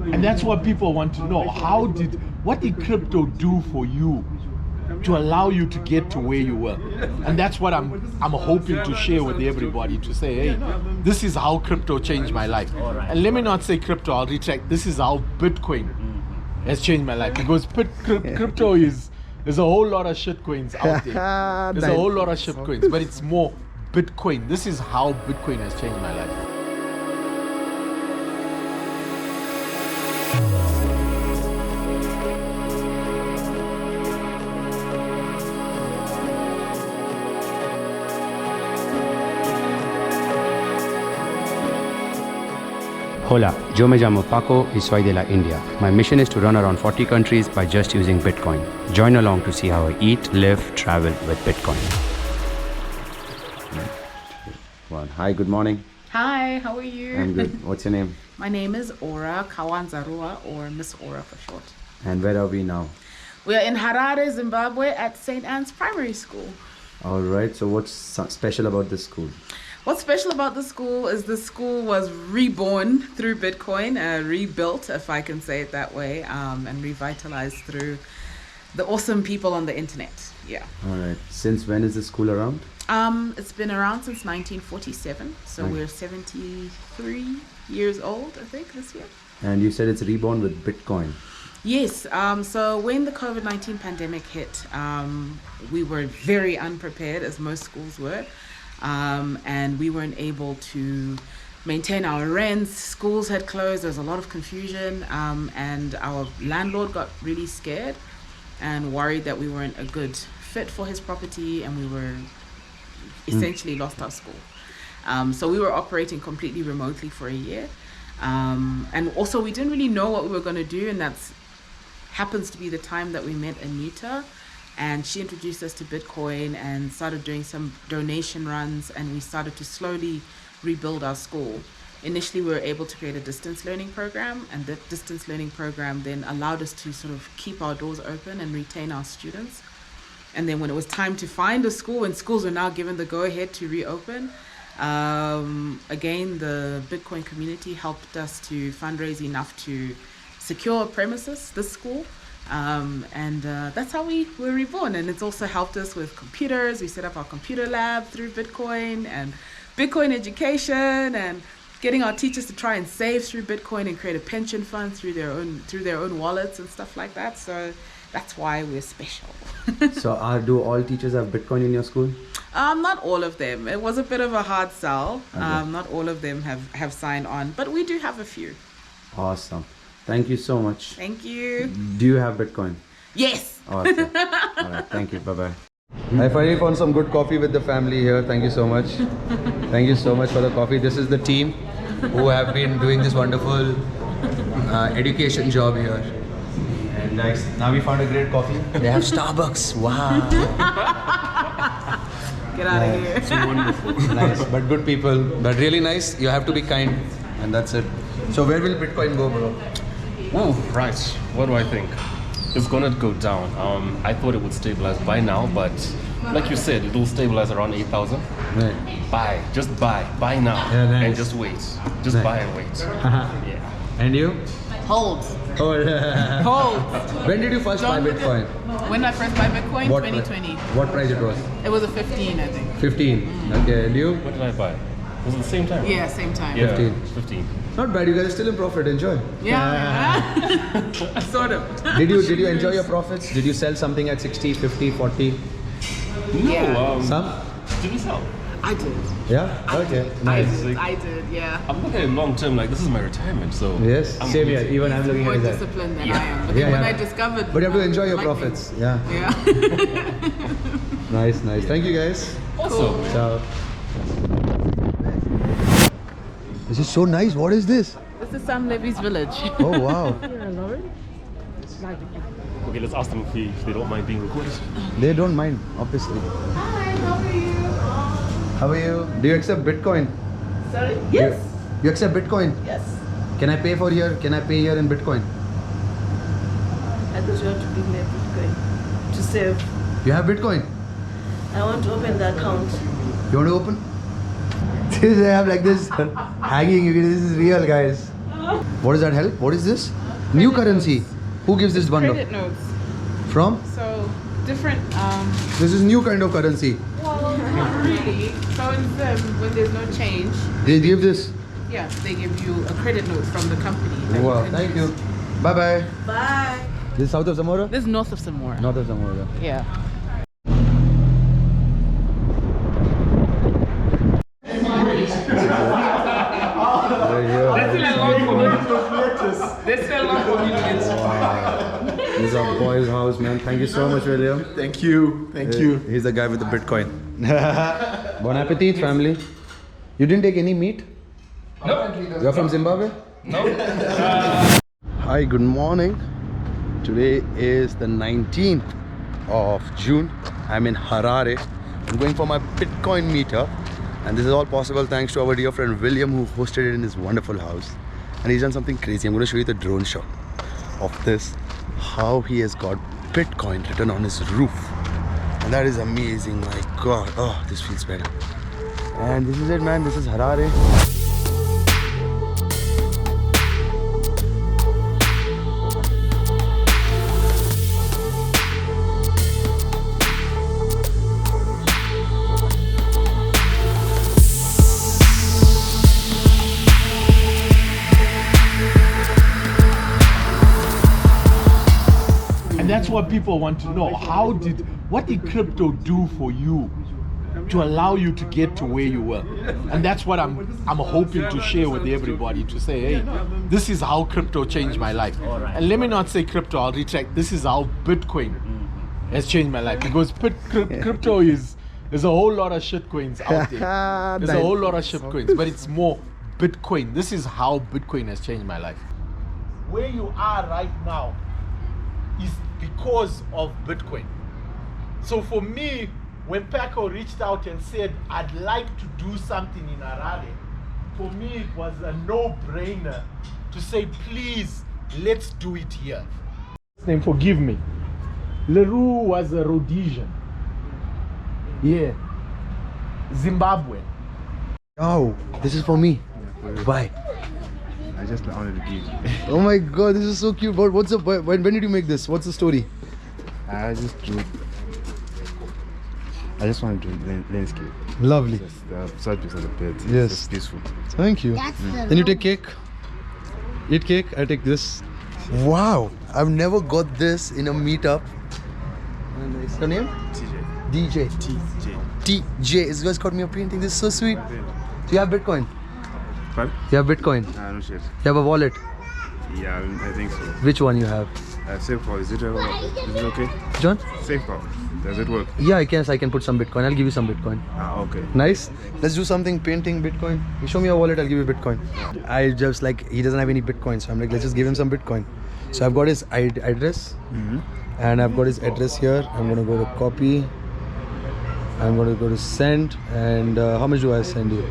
And that's what people want to know. What did crypto do for you to allow you to get to where you were? And that's what I'm hoping to share with everybody, to say, hey, this is how crypto changed my life. And let me not say crypto, I'll retract. This is how Bitcoin has changed my life, because crypto is there's a whole lot of shit coins out there. There's a whole lot of shit coins, but it's more Bitcoin. This is how Bitcoin has changed my life. Hola, yo me llamo Paco y soy de la India. My mission is to run around 40 countries by just using Bitcoin. Join along to see how I eat, live, travel with Bitcoin. Well, hi, good morning. Hi, how are you? I'm good. What's your name? My name is Ora Kawanzarua, or Miss Ora for short. And where are we now? We are in Harare, Zimbabwe at St. Anne's Primary School. All right, so what's special about this school? What's special about the school is the school was reborn through Bitcoin, rebuilt, if I can say it that way, and revitalized through the awesome people on the internet. Yeah. All right. Since when is the school around? It's been around since 1947, so we're 73 years old, I think, this year. And you said it's reborn with Bitcoin. Yes, so when the COVID-19 pandemic hit, we were very unprepared, as most schools were. And we weren't able to maintain our rents. Schools had closed. There was a lot of confusion, and our landlord got really scared and worried that we weren't a good fit for his property, and we were essentially lost our school. So we were operating completely remotely for a year, and also we didn't really know what we were going to do, and that's happens to be the time that we met Anita. And she introduced us to Bitcoin and started doing some donation runs, and we started to slowly rebuild our school. Initially, we were able to create a distance learning program, and that distance learning program then allowed us to sort of keep our doors open and retain our students. And then when it was time to find a school, and schools were now given the go-ahead to reopen, again, the Bitcoin community helped us to fundraise enough to secure premises, this school. And that's how we were reborn. And it's also helped us with computers. We set up our computer lab through Bitcoin, and Bitcoin education, and getting our teachers to try and save through Bitcoin and create a pension fund through their own wallets and stuff like that. So that's why we're special. So do all teachers have Bitcoin in your school? Not all of them. It was a bit of a hard sell. Okay. Not all of them have signed on, but we do have a few. Awesome. Thank you so much. Thank you. Do you have Bitcoin? Yes. Awesome. All right. Thank you. Bye-bye. I finally found some good coffee with the family here. Thank you so much. Thank you so much for the coffee. This is the team who have been doing this wonderful education job here. And nice. Now we found a great coffee. They have Starbucks. Wow. Get out of here. It's wonderful. Nice. But good people. But really nice. You have to be kind. And that's it. So where will Bitcoin go, bro? Oh, right. What do I think? It's gonna go down. I thought it would stabilize by now, but like you said, it will stabilize around 8,000. Right. Buy, just buy now, Yeah, nice. and just wait. Just Nice. buy and wait. Yeah. And you? Hold. Oh, Hold. when did you first buy Bitcoin? When I first buy Bitcoin, What 2020. What price it was? It was a 15, I think. 15. Okay, and you? What did I buy? Was it the same time? Yeah, same time. Yeah, 15. 15. Not bad. You guys are still in profit. Enjoy. Yeah. Sort of. Did you enjoy your profits? Did you sell something at 60, 50, 40? No, Yeah. Some? did we sell? I did. Yeah. Okay. Nice. I did, yeah. I'm looking at it long term, like this is my retirement, so. Yes. I'm Same here. committed. Even I'm looking More at that. disciplined than I am. But Yeah, then when yeah. I discovered... But you have to enjoy your lightning. profits. Yeah. Yeah. Nice. Thank you guys. Also, Ciao. This is so nice. What is this? This is Sam Levy's village. Oh wow. okay, let's ask them if they don't mind being recorded. They don't mind, obviously. Hi, how are you? How are you? Do you accept Bitcoin? Sorry? Yes. You accept Bitcoin? Yes. Can I pay for here? Can I pay here in Bitcoin? I thought you want to give me a Bitcoin to save. You have Bitcoin? I want to open the account. You want to open? They have like this hanging. This is real, guys. What does that help? What is this? New currency. Who gives this bundle? Credit notes. From? So different. This is new kind of currency. Well, not really. So in Zim, when there's no change, They give this. yeah, they give you a credit note from the company. that Wow. can Thank use. you. Bye bye. Bye. This is south of Zamora? This is north of Zamora. North of Zamora. Yeah. This is our boy's house, man. Thank you so much, William. Thank you. Thank you. He's the guy with the Bitcoin. Bon appetit, family. You didn't take any meat? No. You're from Zimbabwe? No? Hi, good morning. Today is the 19th of June. I'm in Harare. I'm going for my Bitcoin meetup. And this is all possible thanks to our dear friend William, who hosted it in his wonderful house. And he's done something crazy. I'm going to show you the drone shot of this. How he has got Bitcoin written on his roof. And that is amazing. My God. Oh, this feels better. And this is it, man. This is Harare. That's what people want to know. What did crypto do for you to allow you to get to where you were? And that's what I'm hoping to share with everybody, to say, hey, this is how crypto changed my life. And let me not say crypto, I'll retract. This is how Bitcoin has changed my life, because crypto there's a whole lot of shit coins out there. There's a whole lot of shit coins, but it's more Bitcoin. This is how Bitcoin has changed my life. Where you are right now is because of Bitcoin. So for me, when Paco reached out and said, I'd like to do something in Harare, for me it was a no-brainer to say, please, let's do it here. Name, forgive me. Leroux was a Rhodesian. Yeah. Zimbabwe. Oh, this is for me. Bye. I just wanted to give. Oh my God, this is so cute. What's up? When did you make this? What's the story? I just drew. I just want to do landscape. Lovely. Just the subjects of the bed. Yes. It's peaceful. Thank you. Then you take cake. Eat cake. I take this. Wow, I've never got this in a meetup. And what's your name? TJ. DJ. TJ. TJ. This guy's got me a painting. This is so sweet. Do you have Bitcoin? What? You have Bitcoin? No shit. You have a wallet? Yeah, I think so. Which one you have? Safe call. Is it okay? John? Safe call. Does it work? Yeah, I can put some Bitcoin. I'll give you some Bitcoin. Okay. Nice. Let's do something, painting Bitcoin. You show me your wallet, I'll give you Bitcoin. I just he doesn't have any Bitcoin, so I'm like, let's just give him some Bitcoin. So I've got his address, and I've got his address here. I'm gonna go to copy. I'm gonna go to send, and how much do I send you?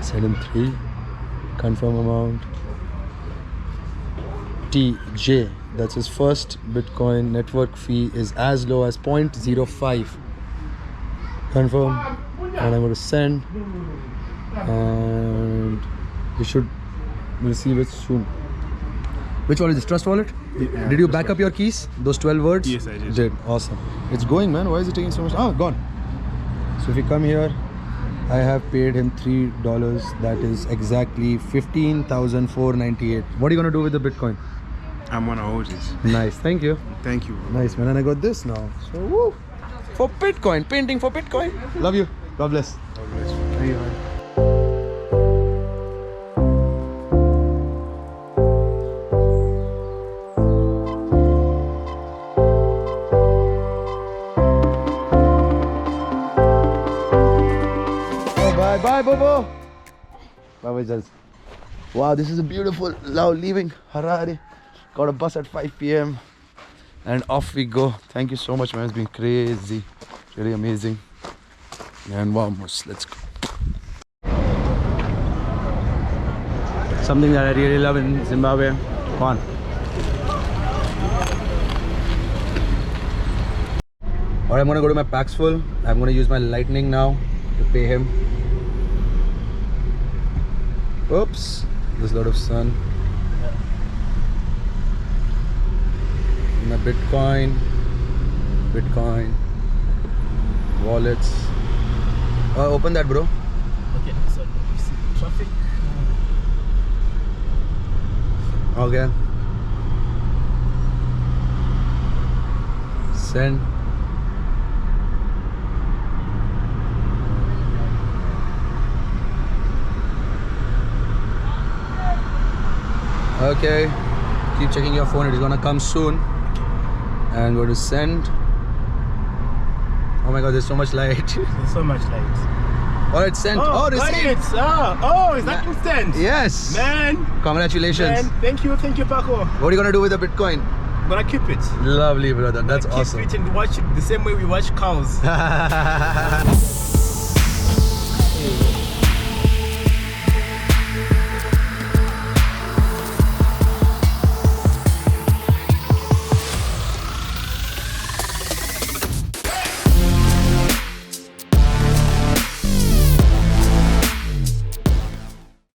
Send him 3. Confirm amount. TJ. That's his first Bitcoin. Network fee is as low as 0.05. Confirm. And I'm going to send. And you should receive it soon. Which wallet is this? Trust wallet? Yeah, did you back up your keys? Those 12 words? Yes, I did. Awesome. It's going, man. Why is it taking so much? Oh, gone. So if you come here, I have paid him $3. That is exactly 15,498. What are you going to do with the Bitcoin? I'm gonna hold it. Nice, thank you. Thank you. Nice, man. And I got this now. So, woo. For Bitcoin, painting for Bitcoin. Love you. God bless. Thank you. Oh, bye, bye, Bobo. Bye, bye, Jaz. Wow, this is a beautiful. Now leaving Harare. Got a bus at 5 p.m. and off we go. Thank you so much, man. It's been crazy, really amazing. And vamos, let's go. Something that I really love in Zimbabwe. Come on. Alright, I'm gonna go to my packs full. I'm gonna use my lightning now to pay him. Oops. There's a lot of sun. And a Bitcoin, wallets. Open that, bro. Okay, so you see traffic. Okay. Send. Okay. Keep checking your phone. It is gonna come soon. And go to send. Oh my god, there's so much light. There's so much light. Alright, sent. Oh, got received. it. Oh, is that instant? Yes. Man. Congratulations. Man, thank you, Paco. What are you gonna do with the Bitcoin? I'm gonna keep it. Lovely, brother. That's Keep awesome. it and watch it the same way we watch cows.